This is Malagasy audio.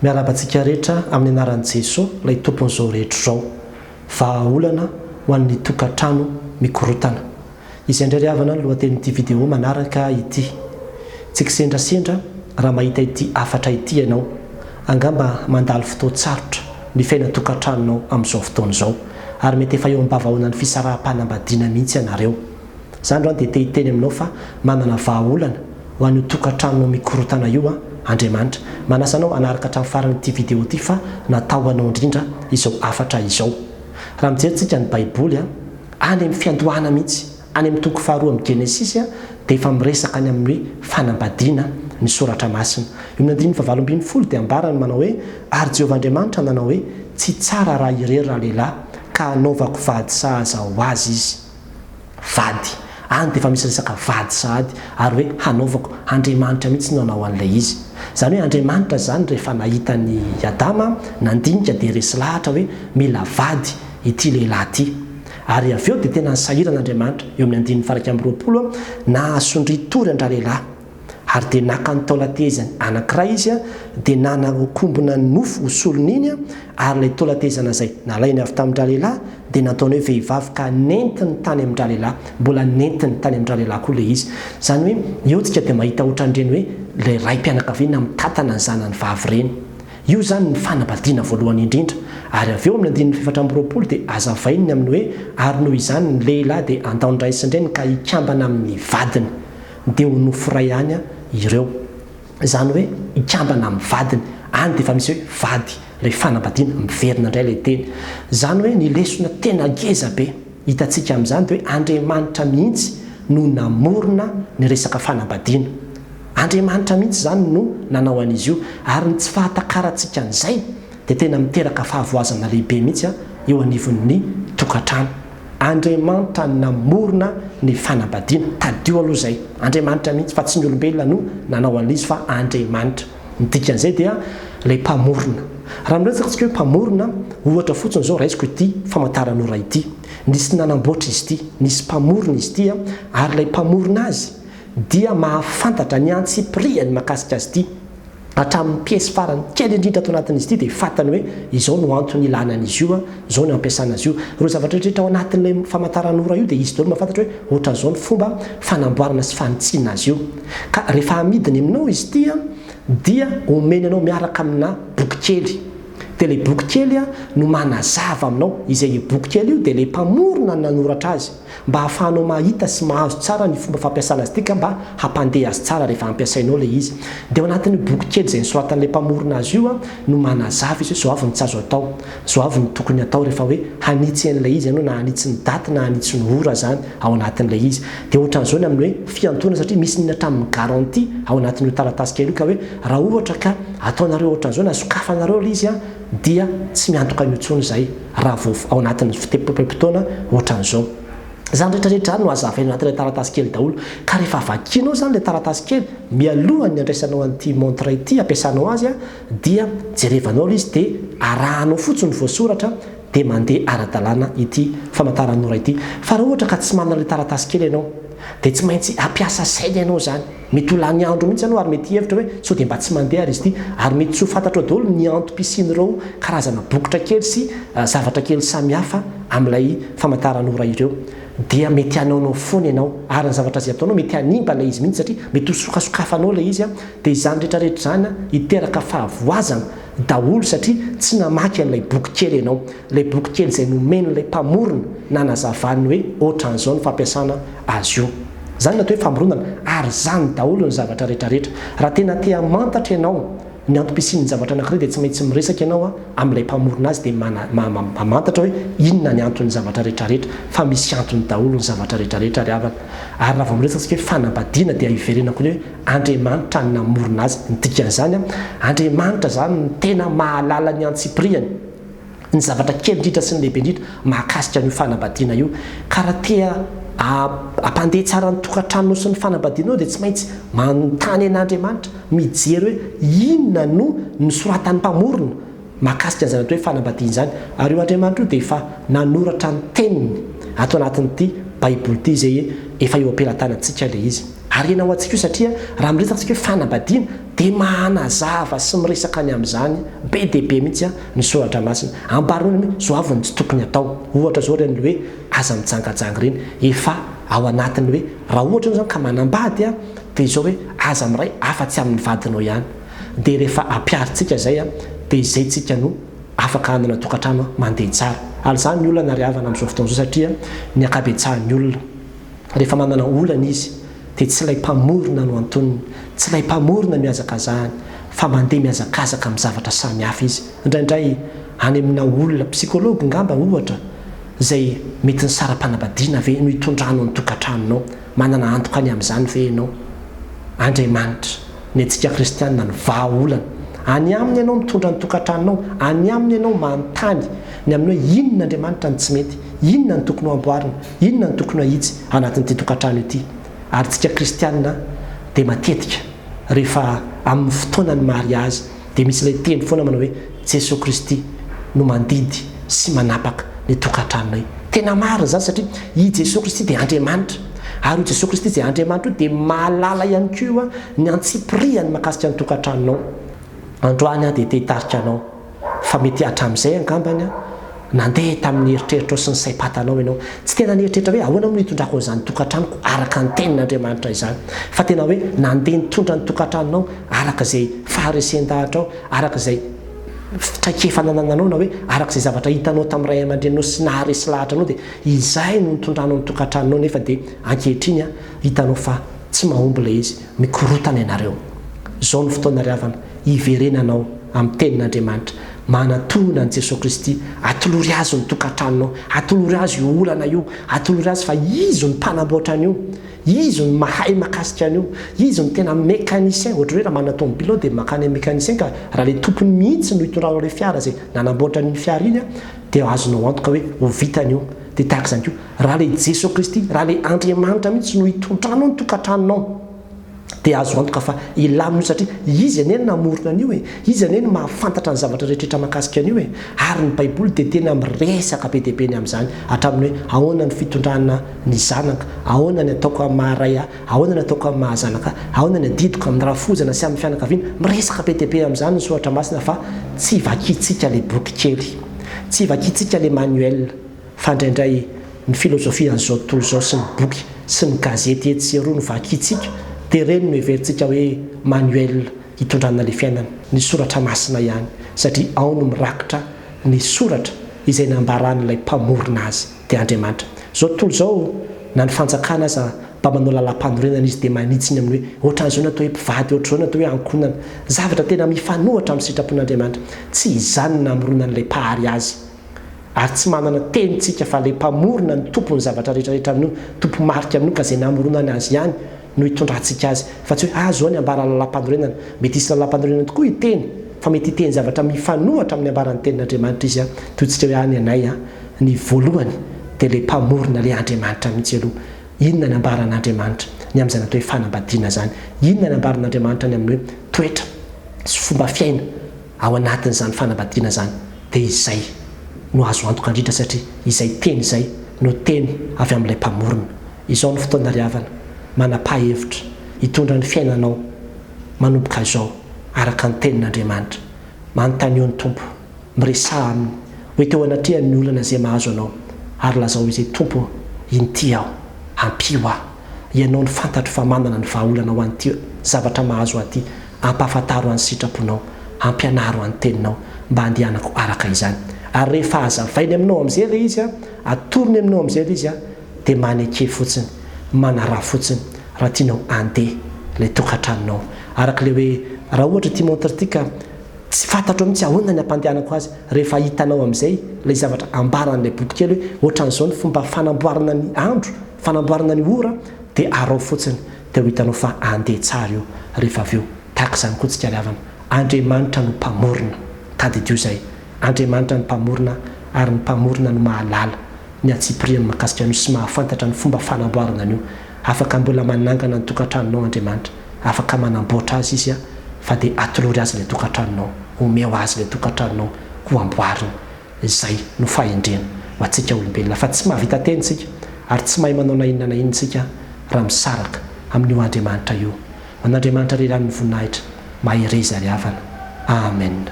miarabantsika rehetra amin'ny anaran'i Jesosy ilay tompon'izao rehetra zao vahaolana ho an'ny tokantrano mikorotana. Izay indray ry havana ny lohatenin'ity video manaraka ity. Tsika sendrasendra raha mahita ity afatra ity ianao, angamba mandalo fotoan-tsarotra ny fiaina tokantranonao amin'izao fotoana izao, ary mety efa eo am-bavahoana ny fisaraha-panambadiana mihitsy ianareo. Izany raha dia te-hiteny aminao fa manana vahaolana ho an'io tokantranonao mikorotana io Andriamanitra. Manasanao anaraka hatramin'ny faran'ity video ity fa natao anao indrindra izao afatra izao. Raha mijery ny Baiboly any amin'ny fiandohana mihitsy, any amin'ny toko faharoa amin'ny Genesisy dia efa miresaka any amin'ny hoe fanambadiana ny soratra masina. Io amin'ny 9:20 dia ambarany manao hoe ary Jehovah Andriamanitra nanao hoe tsy tsara raha irery raha lehilahy ka hanaovako vady sahaza ho azy izy. Vady any dia efa misy resaka vady sahady ary hoe hanaovako, Andriamanitra mihitsy no nanao an'ilay izy. Izany hoe Andriamanitra zany rehefa nahita ny Adama nandinika dia resy lahatra hoe mila vady ity lehilahy ity. Ary avy eo dia tena nisahiran'Andriamanitra eo amin'ny 9:20 nahasondry tory andra-lehilahy ary dia naka ny taolatezany anankiray izy dia nanakombona ny nofo ho solony iny ary ilay taolatezana izay nalainy avy tamin-dralehilahy dia nataony hoe vehivavy ka nentiny tany amin-dralehilahy, mbola nentiny tany amin-dralehilahy koa ilay izy. Izany hoe eo tsika dia mahita ohatran'ireny hoe ilay raim-pianakaviana mitantana ny zanany vavy ireny. Io zany ny fanambadiana voalohany indrindra. Ary avy eo amin'ny 4:20 dia azavainy amin'ny hoe ary noho izany ny lehilahy dia andao ny ray sy ny reny ka hikambana amin'ny vadiny dia ho nofo ray ihany ireo. Izany hoe hikambana amin'ny vadiny any dia efa misy hoe vady ilay fanambadiana miverina indray ilay teny. Izany hoe ny lesona tena ngeza be hitantsika amin'izany dia hoe Andriamanitra mihitsy no namorona ny resaka fanambadiana. Andriamanitra mihitsy zany no nanao an'izy io ary ny tsy fahatakarantsika an'izay dia tena miteraka fahavoazana lehibe mihitsy eo anivon'ny tokantrano. Andriamanitra namorona ny fanambadiana. Tadio aloha izay Andriamanitra mihitsy fa tsy ny olombelona no nanao an'izy fa Andriamanitra. Ny dikan'izay dia ilay mpamorona. Raha miresaka tsika hoe mpamorona, ohatra fotsiny izao raisiko ity famantaran'ora ity. Nisy nanamboatra izy ity, nisy mpamorona izy ity ary ilay mpamorona azy dia mahafantatra ny antsipiriany mahakasika azy ity. Hatramin'ny piesy farany kely indrindra ato anatin'izy ity dia fantany hoe izao no antony ilana an'izy io, izao no ampiasana azy io. Ireo zavatra rehetra ao anatin'ilay famantaran'ora io dia izy daholo mahafantatra hoe ohatran'izao ny fomba fanamboarana sy fanitsiana azy io. Ka rehefa amidiny aminao izy ity dia omeny anao miaraka amina boky kely. Dia ilay boky kely no manazava aminao. Izay boky kely io dia ilay mpamorona nanoratra azy mba hahafahanao mahita sy mahazo tsara ny fomba fampiasana azy ity ka mba hampandeha azy tsara rehefa ampiasainao ilay izy. Dia ao anatin'ny boky kely izay nisoratan'ilay mpamorona azy io no manazava izy hoe zao avy ny tsy azo atao, zao avy ny tokony atao rehefa hoe hanitsy an'ilay izy ianao, na hanitsy ny daty na hanitsy ny ora zany ao anatin'ilay izy. Dia ohatran'izao ny amin'ny hoe fiantona satria misy ny hatramin'ny garantie ao anatin'io taratasy kely io ka hoe raha ohatra ka ataonareo ohatran'izao na sokafanareo ilay izy dia tsy miantoka mihitsony izay raha vao ao anatin'ny fitepim-potoana ohatran'izao. Izany rehetrarehetra no azavaina anatin'ilay taratasy kely daholo. Ka rehefa vakianao zany ilay taratasy kely mialohan'ny andraisanao an'ity montre ity ampiasanao azy dia jerevanao ilay izy dia arahanao fotsiny voasoratra dia mandeha ara-dalàna ity famantaran'ora ity. Fa raha ohatra ka tsy manana ilay taratasy kely ianao dia tsy maintsy ampiasa saina ianao zany. Mety ho lany andro mihitsy ianao ary mety hevitra hoe sao dia mba tsy mandeha ary izy ity, ary mety tsy ho fantatro daholo ny antom-pisian'ireo karazana bokotra kely sy zavatra kely samihafa amin'ilay famantaran'ora ireo. Dia mety hanaonao foana ianao ary ny zavatra izay ataonao mety hanimba ilay izy mihitsy satria mety ho sokasokafanao ilay izy dia izany rehetrarehetra zany hiteraka fahavoazana daholo satria tsy namaky an'ilay boky kely ianao. Ilay boky kely izay nomeny ilay mpamorona nanazavany hoe ohatran'izao ny fampiasana azy io. Zany natao hoe famoronana ary zany daholo ny zavatra rehetrarehetra. Raha tena te hamantatra ianao ny antom-pisian'ny zavatra anankiray dia tsy maintsy miresaka ianao amin'ilay mpamorona azy dia mamantatra hoe inona ny anton'ny zavatra rehetrarehetra, fa misy antony daholo ny zavatra rehetrarehetra ry havana. Ary raha vao miresaka tsika hoe fanambadiana dia hiverenako hoe Andriamanitra ny namorona azy. Ny dikan'izany Andriamanitra zany ny tena mahalala ny antsipiriany ny zavatra kely indrindra sy ny lehibe indrindra mahakasika an'io fanambadiana io. Ka raha tea ampandeha tsara ny tokantranonao sy ny fanambadianao dia tsy maintsy manontany an'Andriamanitra mijery hoe inona no nisoratan'ny mpamorona mahakasika an'izany atao hoe fanambadiana izany. Ary io Andriamanitra io dia efa nanoratra ny teniny ato anatin'ity Baiboly ity izay efa eo am-pelantanantsika ilay izy. arena ho antsika io satria raha miresaka antsika hoe fanambadiana dia mahanazava sy miresaka ny amin'izany be deaibe mihitsy ny soratra masina ambarona hoe zo avy ny tsy tokony atao ohatra zao reny hoe aza mijangajanga reny efa ao anatiny hoe raha ohatra zany ka manambady dia zao hoe aza miray afa-tsy amin'ny vadinao ihany dia rehefa ampiaritsika zay dia izay tsika no afaka andana tokantrano mandeha tsara ary zany ny olona nariavana amin'izao fotoana zao satria ny akabetsahan'ny olona rehefa manana olana izy dia tsy ilay mpamorona no antonony tsy ilay mpamorona miazakazahany fa mandeha miazakazaka amin'ny zavatra samihafa izy indraindray any amina olona psikology ngamba ohatra zay mety ny saram-panambadiana ve no hitondrano ny tokantranonao manana antoka any amin'izany ve ianao Andriamanitra ny antsika kristianina ny vahaolana any aminy ianao mitondra ny tokantranonao any aminy ianao manontany ny amin'ny hoe inona Andriamanitra ny tsy mety inona ny tokony ho amboarina inona ny tokony hahitsy anatin'ity tokantrano ity ary tsika kristianina dia matetika rehefa amin'ny fotoana ny mariazy dia misy ilay teny foana manao hoe Jesosy Kristy no mandidy sy manapaka ny tokantranonay tena marina zany satria i Jesosy Kristy dia Andriamanitra ary Jesosy Kristy dia Andriamanitra dia mahalala ihany koa ny antsipiriany makasika ny tokantranonao androany dia te-hitarika anao fa mety hatramin'izay angambany nandeha tamin'ny eritreritra sy ny saim-patanao ianao tsy tena nieritreritra hoe ahoana no hitondrako an'izany tokantranoko araka ny tenin'Andriamanitra izany fa tena hoe nandeha nitondra ny tokantranonao araka izay faharesen-dahatra ao araka izay traikefa nanananao na hoe araka izay zavatra hitanao tamin'ny ray aman-drenao sy naharesy lahatra anao dia izay no nitondranao ny tokantranonao nefa dia ankehitriny hitanao fa tsy mahomby ilay izy mikorotana ianareo izao ny fotoana riavana hiverenanao amin'ny tenin'Andriamanitra manatona ny Jesosy Kristy atolory azy ny tokantranonao atolory azy io olana io atolory azy fa izy ny mpanamboatra an'io izy ny mahay makasika an'io izy ny tena mécanicien ohatra hoe raha mana tomobile dia makany mécanicien ka raha le tompony mihitsy no hitondranao le fiara zay nanamboatra ny fiara iny dia azonao antoka hoe ho vitan'io dia tahaka izany koa raha le Jesosy Kristy raha le Andriamanitra mihitsy no hitondranao ny tokantranonao dia azo antoka fa ilamino satria izy aneny namorona an'io izy aneny mahafantatra ny zavatra rehetrrehetra makasika an'io ary ny baiboly dia tena miresaka be deaibe ny amin'izany hatramin'ny hoe ahoana ny fitondrana ny zanaka ahoana ny ataoko amin'ny maharay ahoana ny ataoko amin'ny mahazanaka ahoana ny adidiko amin'ny rafozana sy amin'ny fianakaviana miresaka be deaibe amin'izany ny soratra masina fa tsy vakitsika le boky kely tsy vakitsika le manuel fa indraindray ny filozofia an'izao tontolo izao sy ny boky sy ny gazety etsy sy roa no vakitsika dia reny no everitsika hoe manuel hitondrana le fiainana ny soratra masina ihany satria ao no mirakitra ny soratra izay nambaran'ilay mpamorona azy dia Andriamanitra zao tontolo zao na ny fanjakana aza mba manao lalam-panorenana izy dia manitsiny amin'ny hoe ohatran'izao natao hoe mpivady ohatr'izao natao hoe ankonana zavatra tena mifanohatra amin'ny sitrapon'Andriamanitra tsy izany namorona n'ilay mpahary azy ary tsy manana tenitsika fa ilay mpamorona ny tompony zavatra rehetrarehetra amin'io tompo marika amin'io ka izay namoronana azy ihany no hitondrantsika azy fa tsy hoe zao ny ambara lalam-panorenana mety isy lalam-panorenana tokoa hiteny fa mety hiteny zavatra mifanohatra amin'ny ambaran'ny tenin'Andriamanitra izy toytsika hoe any anay ny voalohany dia le mpamorona le Andriamanitra mihitsy aloha inona ny ambaran'Andriamanitra ny amin'izay natao hoe fanambadiana zany inona ny ambaran'Andriamanitra ny amin'ny hoe toetra sy fomba fiaina ao anatin'izany fanambadiana zany dia izay no azo antoka indrindra satria izay teny izay no teny avy amin'ilay mpamorona izao ny fotoana riavana manapa-hevitra hitondra ny fiainanao manomboka izao araka ny tenin'Andriamanitra manontany eo ny tompo miresaha aminy hoe teo anatrehany ny olana izay mahazo anao ary lazao izay tompo inty aho ampio aho ianao ny fantatro fa manana ny vahaolana ho an'ity zavatra mahazo aty ampahafantaro an'ny sitraponao ampianaro an'ny teninao mba handehanako araka izany ary rehefa azavainy aminao amin'izay ilay izy atorony aminao amin'izay ilay izy dia maneke fotsiny manara fotsiny raha tianao andeha ilay tokantranonao araka le hoe raha ohatra ty montre-tika tsy fantatro mihitsy ahoana ny ampandehanako azy rehefa hitanao amin'izay ilay zavatra ambaran'ilay boky kely hoe ohatran'izao ny fomba fanamboarana ny andro fanamboarana ny ora dia arao fotsiny dia ho hitanao fa andeha tsara io rehefa avy eo tahaka izany koa tsika riavana Andriamanitra no mpamorona tadidio zay Andriamanitra ny mpamorona ary ny mpamorona no mahalala ny atsipiriany makasika an'io sy mahafantatra ny fomba fanamboarana an'io afaka mbola manangana ny tokantranonao Andriamanitra afaka manamboatra azy izy fa dia atolory azy ilay tokantranonao omeo azy ilay tokantranonao ho amboarina izay no fahendrena ho antsika olombelona fa tsy mahavita teny tsika ary tsy mahay manao na inona na inona tsika raha misaraka amin'io andriamanitra io. An'andriamanitra ry ranony voninahitra mahery izy ary havana. Amen.